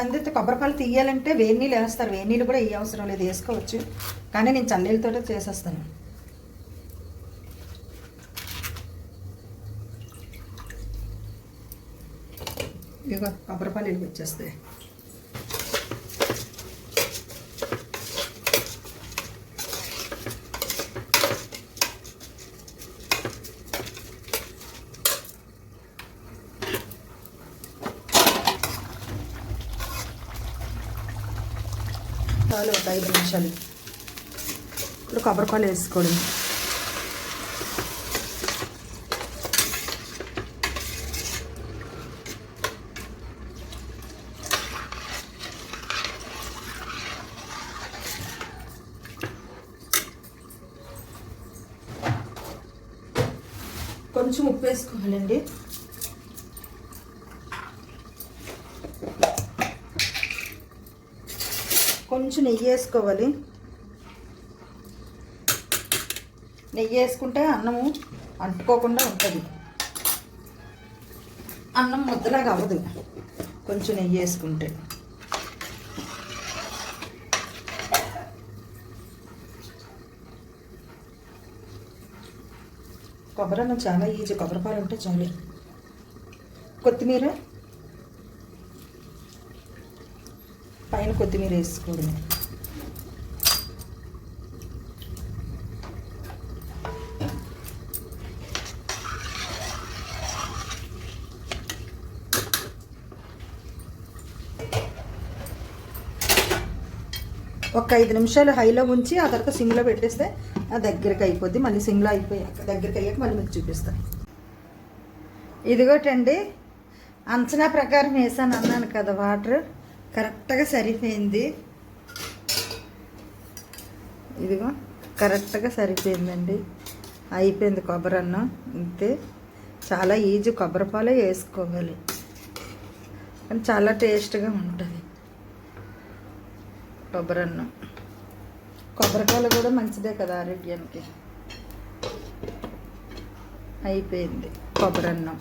అయితే కొబ్బరిపాలు తీయాలంటే వేడి నీళ్ళు వేస్తారు. వేడి నీళ్ళు కూడా ఏ అవసరం లేదు, వేసుకోవచ్చు. కానీ నేను చన్నీళ్ళతో చేసేస్తాను. ఇక కొబ్బరిపాలు వెళ్ళి వచ్చేస్తాయి. చాలు ఒక 5 నిమిషాలు. ఇప్పుడు కొబ్బరిపాలు వేసుకోవడం. కొంచెం ఉప్పు వేసుకోవాలండి. కొంచెం నెయ్యి వేసుకోవాలి. నెయ్యి వేసుకుంటే అన్నము అంటుకోకుండా ఉంటుంది, అన్నం ముద్దలాగా అవ్వదు కొంచెం నెయ్యి వేసుకుంటే. కొబ్బరి అన్నం చాలా ఈజీ, కొబ్బరిపాలు ఉంటే చాలు. కొత్తిమీర పైన కొత్తిమీర వేసుకోవడం. ఒక 5 నిమిషాలు హైలో ఉంచి ఆ తర్వాత సిమ్లో పెట్టేస్తే ఆ దగ్గరికి అయిపోద్ది. మళ్ళీ సిమ్లో అయిపోయాక దగ్గరికి అయ్యాక మళ్ళీ మీకు చూపిస్తాను. ఇదిగోటండి, అంచనా ప్రకారం వేసాను అన్నాను కదా, వాటర్ కరెక్ట్గా సరిపోయింది. ఇదిగో కరెక్ట్గా సరిపోయిందండి, అయిపోయింది కొబ్బరి అన్నం. అంతే, చాలా ఈజీ. కొబ్బరిపాలే వేసుకోవాలి కానీ చాలా టేస్ట్గా ఉంటుంది కొబ్బరి అన్నం. కొబ్బరికాయలు కూడా మంచిదే కదా ఆరోగ్యానికి. అయిపోయింది కొబ్బరి అన్నం.